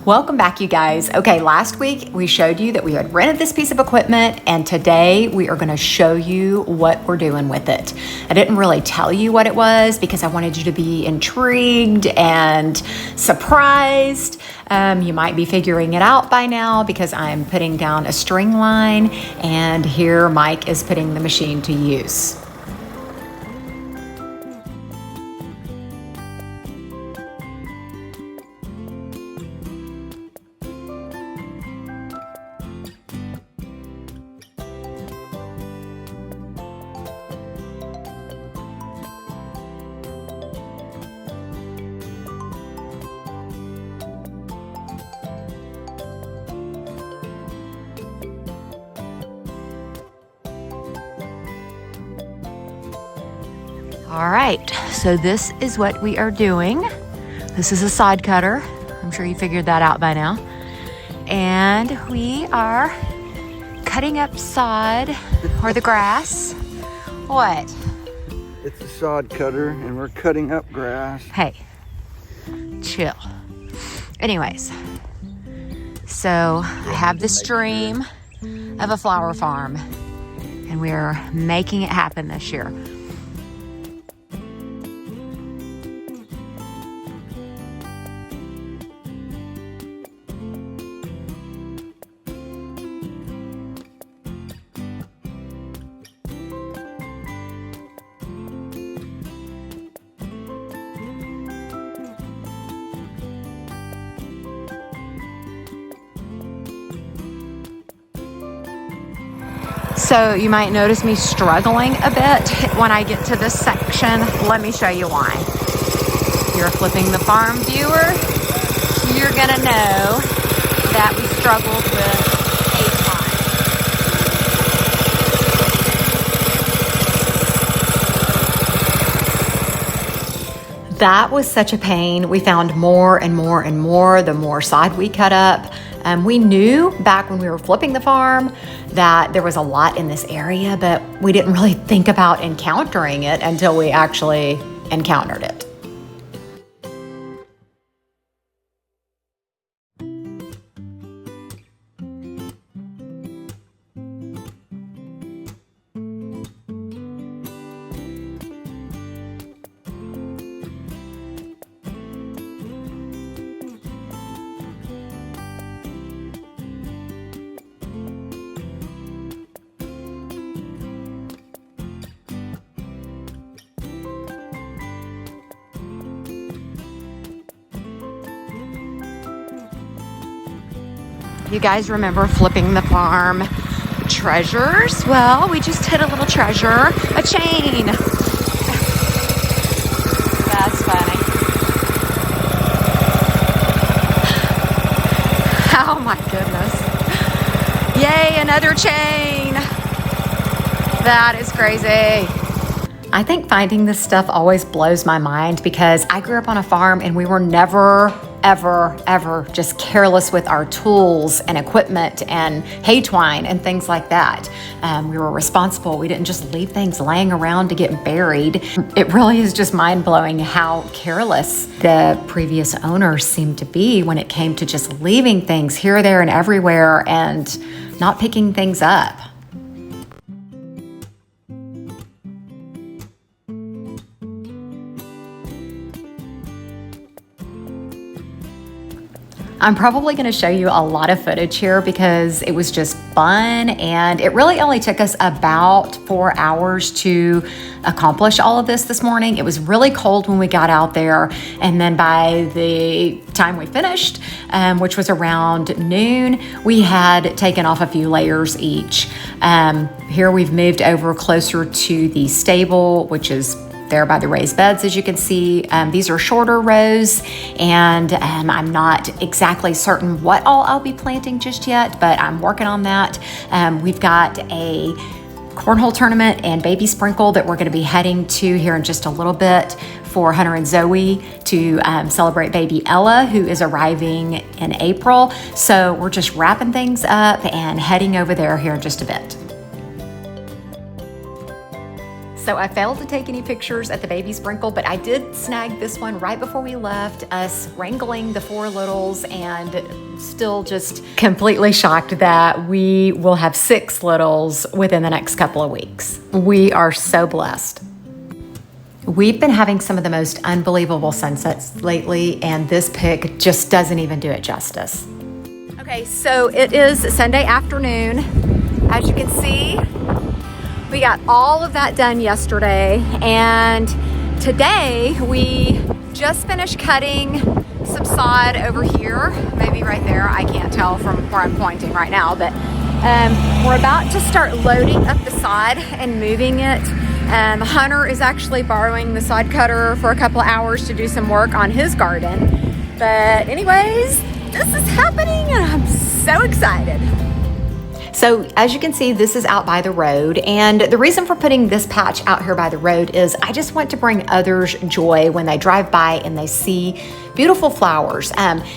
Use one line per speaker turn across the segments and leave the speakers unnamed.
Welcome back, you guys. Okay, last week we showed you that we had rented this piece of equipment, and today we are going to show you what we're doing with it. I didn't really tell you what it was because I wanted you to be intrigued and surprised. You might be figuring it out by now because I'm putting down a string line, and here Mike is putting the machine to use. All right, so this is what we are doing. This is a sod cutter. I'm sure you figured that out by now. And we are cutting up sod or the grass. What?
It's a sod cutter and we're cutting up grass.
Hey, chill. Anyways, so I have this dream of a flower farm and we're making it happen this year. So you might notice me struggling a bit when I get to this section. Let me show you why. If you're flipping the farm viewer, you're gonna know that we struggled with a climb. That was such a pain. We found more and more and more the more sod we cut up. We knew back when we were flipping the farm that there was a lot in this area, but we didn't really think about encountering it until we actually encountered it. You guys remember flipping the farm treasures? Well, we just hit a little treasure, a chain. That's funny. Oh my goodness. Yay, another chain. That is crazy. I think finding this stuff always blows my mind because I grew up on a farm and we were never ever just careless with our tools and equipment and hay twine and things like that. We were responsible. We didn't just leave things laying around to get buried. It really is just mind-blowing how careless the previous owners seemed to be when it came to just leaving things here, there, and everywhere and not picking things up. I'm probably going to show you a lot of footage here because it was just fun and it really only took us about 4 hours to accomplish all of this morning. It was really cold when we got out there, and then by the time we finished, which was around noon, we had taken off a few layers each. Here we've moved over closer to the stable, which is there by the raised beds, as you can see. These are shorter rows, and I'm not exactly certain what all I'll be planting just yet, but I'm working on that. We've got a cornhole tournament and baby sprinkle that we're going to be heading to here in just a little bit for Hunter and Zoe to celebrate baby Ella, who is arriving in April. So we're just wrapping things up and heading over there here in just a bit. So I failed to take any pictures at the baby sprinkle, but I did snag this one right before we left, us wrangling the 4 littles, and still just completely shocked that we will have 6 littles within the next couple of weeks. We are so blessed. We've been having some of the most unbelievable sunsets lately, and this pic just doesn't even do it justice. Okay, so it is Sunday afternoon. As you can see, we got all of that done yesterday, and today we just finished cutting some sod over here, maybe right there. I can't tell from where I'm pointing right now, but we're about to start loading up the sod and moving it. Hunter is actually borrowing the sod cutter for a couple of hours to do some work on his garden. But anyways, this is happening and I'm so excited. So as you can see, this is out by the road, and the reason for putting this patch out here by the road is I just want to bring others joy when they drive by and they see beautiful flowers.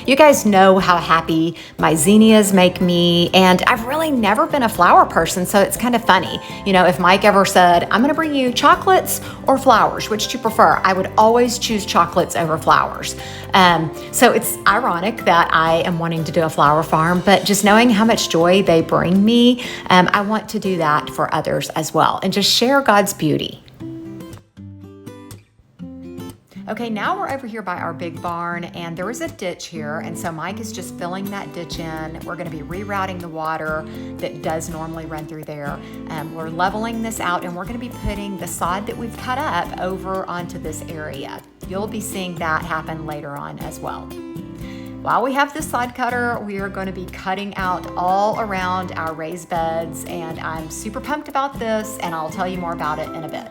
You guys know how happy my zinnias make me, and I've really never been a flower person, so it's kind of funny. You know, if Mike ever said, I'm gonna bring you chocolates or flowers, which do you prefer? I would always choose chocolates over flowers. So it's ironic that I am wanting to do a flower farm, but just knowing how much joy they bring me, I want to do that for others as well and just share God's beauty. Okay, now we're over here by our big barn, and there is a ditch here, and so Mike is just filling that ditch in. We're gonna be rerouting the water that does normally run through there. We're leveling this out, and we're gonna be putting the sod that we've cut up over onto this area. You'll be seeing that happen later on as well. While we have this sod cutter, we are going to be cutting out all around our raised beds, and I'm super pumped about this, and I'll tell you more about it in a bit.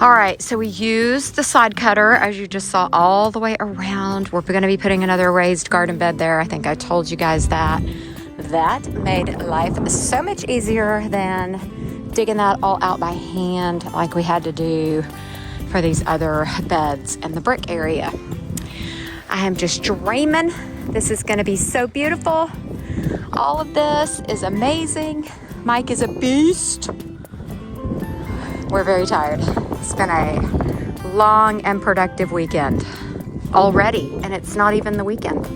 All right, so we used the sod cutter, as you just saw, all the way around. We're gonna be putting another raised garden bed there. I think I told you guys that. That made life so much easier than digging that all out by hand like we had to do for these other beds in the brick area. I am just dreaming. This is gonna be so beautiful. All of this is amazing. Mike is a beast. We're very tired. It's been a long and productive weekend already, and it's not even the weekend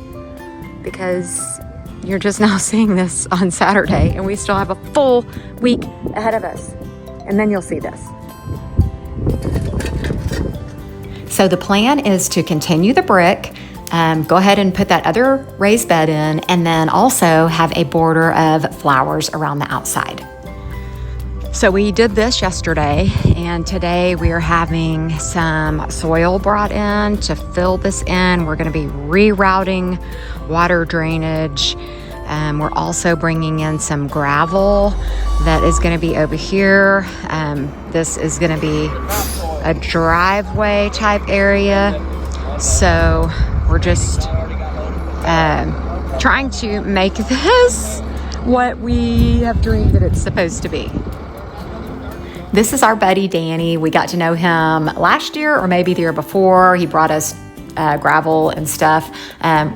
because you're just now seeing this on Saturday, and we still have a full week ahead of us, and then you'll see this. So the plan is to continue the brick, go ahead and put that other raised bed in, and then also have a border of flowers around the outside. So we did this yesterday, and today we are having some soil brought in to fill this in. We're going to be rerouting water drainage. We're also bringing in some gravel that is going to be over here. This is going to be a driveway type area. So we're just trying to make this what we have dreamed that it's supposed to be. This is our buddy Danny. We got to know him last year or maybe the year before. He brought us gravel and stuff.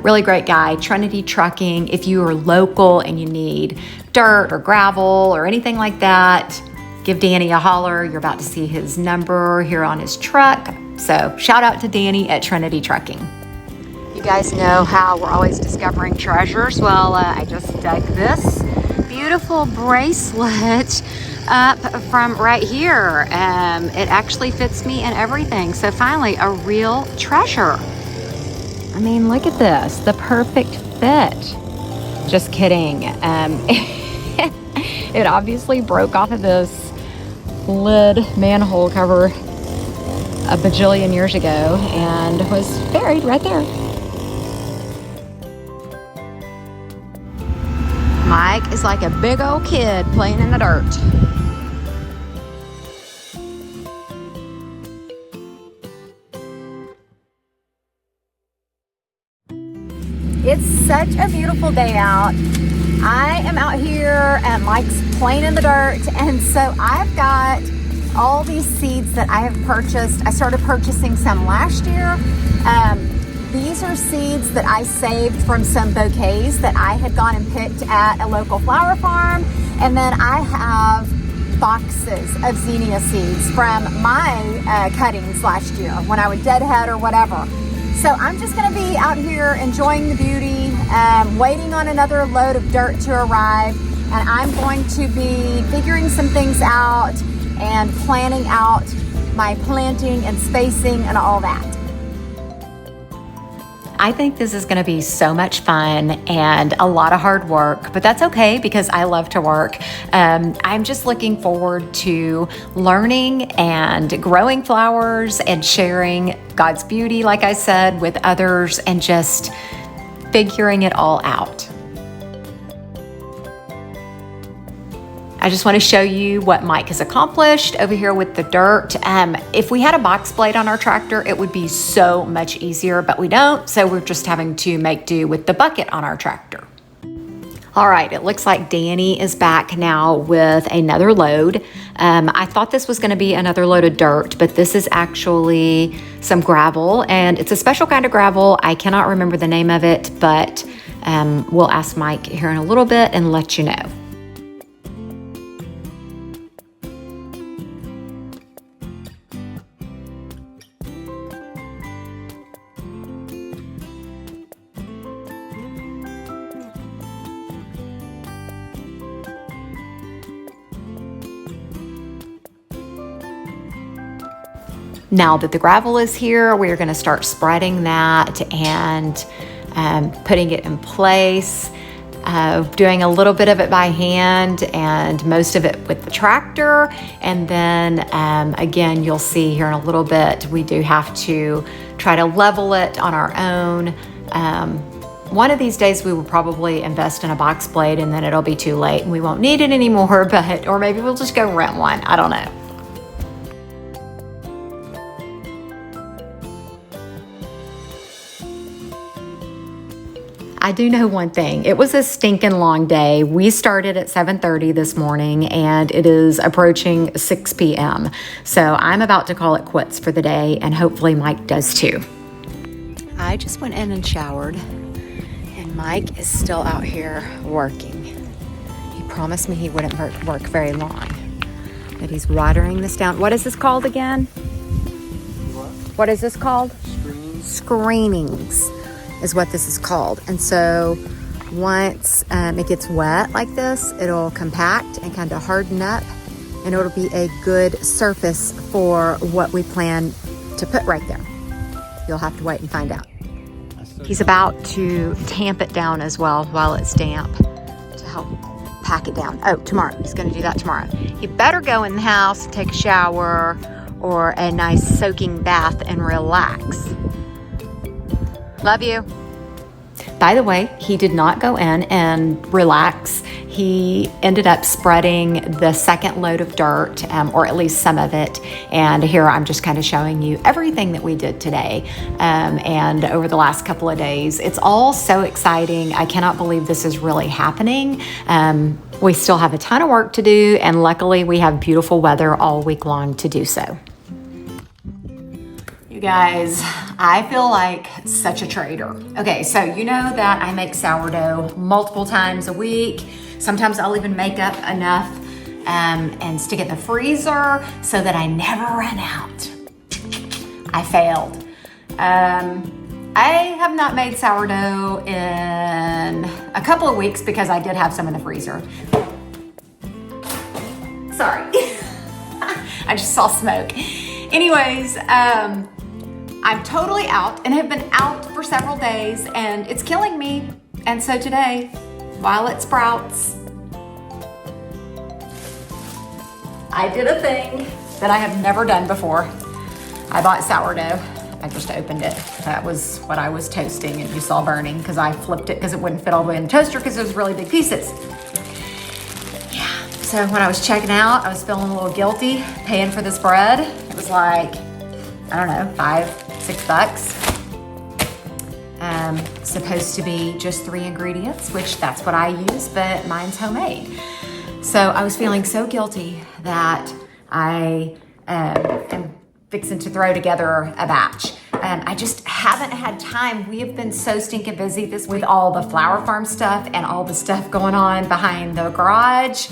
Really great guy. Trinity Trucking. If you are local and you need dirt or gravel or anything like that, give Danny a holler. You're about to see his number here on his truck. So shout out to Danny at Trinity Trucking. You guys know how we're always discovering treasures. Well, I just dug this beautiful bracelet up from right here. It actually fits me and everything. So finally, a real treasure. I mean, look at this, the perfect fit. Just kidding. It obviously broke off of this lid manhole cover a bajillion years ago and was buried right there. Mike is like a big old kid playing in the dirt. It's such a beautiful day out. I am out here and Mike's playing in the dirt, and so I've got all these seeds that I have purchased. I started purchasing some last year. These are seeds that I saved from some bouquets that I had gone and picked at a local flower farm, and then I have boxes of zinnia seeds from my cuttings last year when I would deadhead or whatever. So I'm just going to be out here enjoying the beauty, waiting on another load of dirt to arrive, and I'm going to be figuring some things out and planning out my planting and spacing and all that. I think this is going to be so much fun and a lot of hard work, but that's okay because I love to work. I'm just looking forward to learning and growing flowers and sharing God's beauty, like I said, with others and just figuring it all out. I just want to show you what Mike has accomplished over here with the dirt. If we had a box blade on our tractor, it would be so much easier, but we don't, so we're just having to make do with the bucket on our tractor. All right, it looks like Danny is back now with another load. I thought this was going to be another load of dirt, but this is actually some gravel, and it's a special kind of gravel. I cannot remember the name of it, but we'll ask Mike here in a little bit and let you know. Now that the gravel is here, we're going to start spreading that and putting it in place, doing a little bit of it by hand and most of it with the tractor. And then again, you'll see here in a little bit, we do have to try to level it on our own. One of these days we will probably invest in a box blade and then it'll be too late and we won't need it anymore, or maybe we'll just go rent one. I don't know. I do know one thing. It was a stinking long day. We started at 7:30 this morning and it is approaching 6 p.m. So I'm about to call it quits for the day and hopefully Mike does too. I just went in and showered and Mike is still out here working. He promised me he wouldn't work very long, but he's watering this down. What is this called again? What is this called? Screenings is what this is called. And so once it gets wet like this, it'll compact and kind of harden up and it'll be a good surface for what we plan to put right there. You'll have to wait and find out. He's about to tamp it down as well while it's damp to help pack it down. Oh, tomorrow. He's going to do that tomorrow. You better go in the house and take a shower or a nice soaking bath and relax. Love you. By the way, he did not go in and relax. He ended up spreading the second load of dirt, or at least some of it. And here I'm just kind of showing you everything that we did today and over the last couple of days. It's all so exciting. I cannot believe this is really happening. We still have a ton of work to do, and luckily we have beautiful weather all week long to do so. You guys, I feel like such a traitor. Okay, so you know that I make sourdough multiple times a week. Sometimes I'll even make up enough and stick it in the freezer so that I never run out. I failed. I have not made sourdough in a couple of weeks because I did have some in the freezer. Sorry, I just saw smoke. Anyways, I'm totally out and have been out for several days and it's killing me. And so today, while it sprouts, I did a thing that I have never done before. I bought sourdough. I just opened it. That was what I was toasting and you saw burning because I flipped it because it wouldn't fit all the way in the toaster because it was really big pieces. Yeah, so when I was checking out, I was feeling a little guilty paying for this bread. It was like, I don't know, $5-6. Supposed to be just 3 ingredients, which that's what I use, but mine's homemade. So I was feeling so guilty that I am fixing to throw together a batch. I just haven't had time. We have been so stinking busy with all the flower farm stuff and all the stuff going on behind the garage.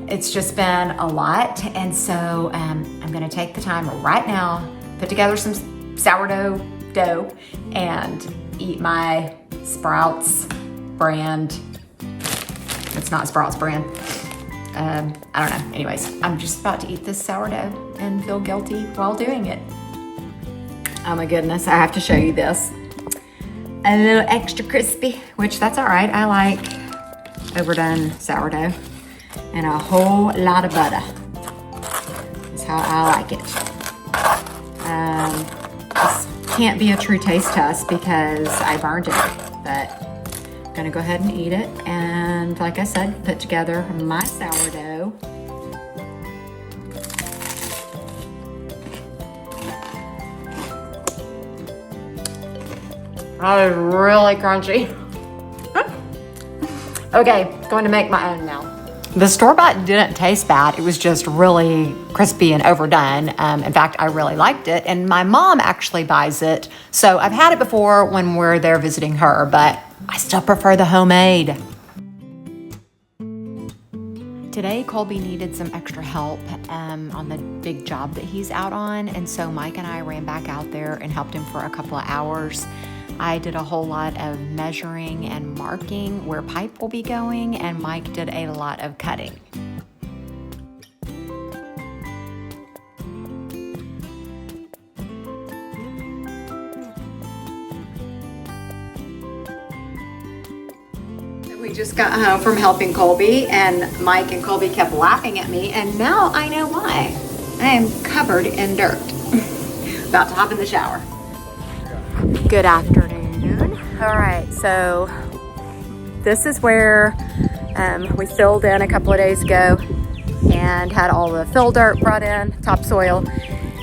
It's just been a lot. And so I'm gonna take the time right now, put together some sourdough dough and eat my Sprouts brand. It's not Sprouts brand. I don't know. Anyways, I'm just about to eat this sourdough and feel guilty while doing it. Oh my goodness, I have to show you this. A little extra crispy, which that's all right. I like overdone sourdough and a whole lot of butter. That's how I like it. This can't be a true taste test because I burned it, but I'm gonna go ahead and eat it. And like I said, put together my sourdough. That is really crunchy. Okay, going to make my own now. The store-bought didn't taste bad. It was just really crispy and overdone. In fact, I really liked it. And my mom actually buys it. So I've had it before when we're there visiting her, but I still prefer the homemade. Today, Colby needed some extra help on the big job that he's out on. And so Mike and I ran back out there and helped him for a couple of hours. I did a whole lot of measuring and marking where pipe will be going, and Mike did a lot of cutting. We just got home from helping Colby, and Mike and Colby kept laughing at me, and now I know why. I am covered in dirt. About to hop in the shower. Good afternoon. All right, so this is where we filled in a couple of days ago and had all the fill dirt brought in, topsoil,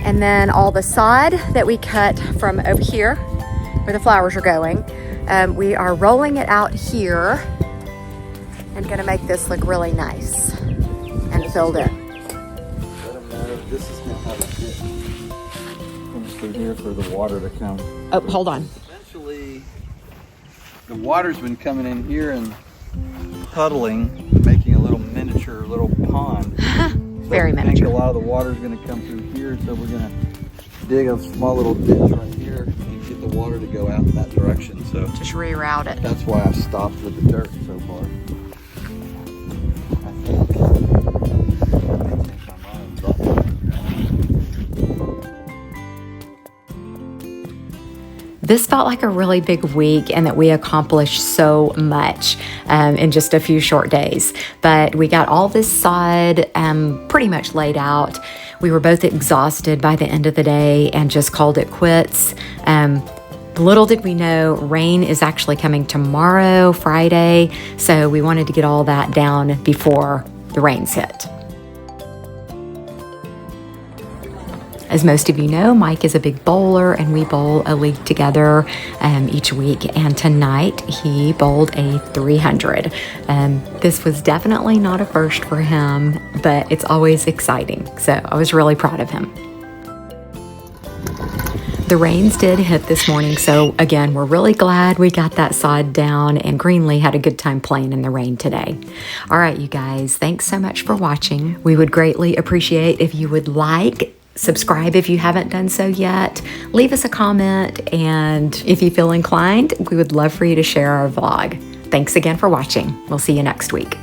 and then all the sod that we cut from over here where the flowers are going. We are rolling it out here and gonna make this look really nice and filled in.
Let them know this is gonna have a fit. Comes through here for the water to come.
Oh, hold on.
Essentially, the water's been coming in here and puddling, making a little miniature little pond.
Very
I think
miniature.
a lot of the water's gonna come through here, so we're gonna dig a small little ditch right here and get the water to go out in that direction. So
Just reroute it.
that's why I've stopped with the dirt so far. I think my mind dropped.
This felt like a really big week and that we accomplished so much in just a few short days. But we got all this sod pretty much laid out. We were both exhausted by the end of the day and just called it quits. Little did we know, rain is actually coming tomorrow, Friday. So we wanted to get all that down before the rains hit. As most of you know, Mike is a big bowler and we bowl a league together each week. And tonight he bowled a 300. This was definitely not a first for him, but it's always exciting. So I was really proud of him. The rains did hit this morning, so again, we're really glad we got that sod down, and Greenlee had a good time playing in the rain today. All right, you guys, thanks so much for watching. We would greatly appreciate if you would subscribe if you haven't done so yet, leave us a comment, and if you feel inclined, we would love for you to share our vlog. Thanks again for watching. We'll see you next week.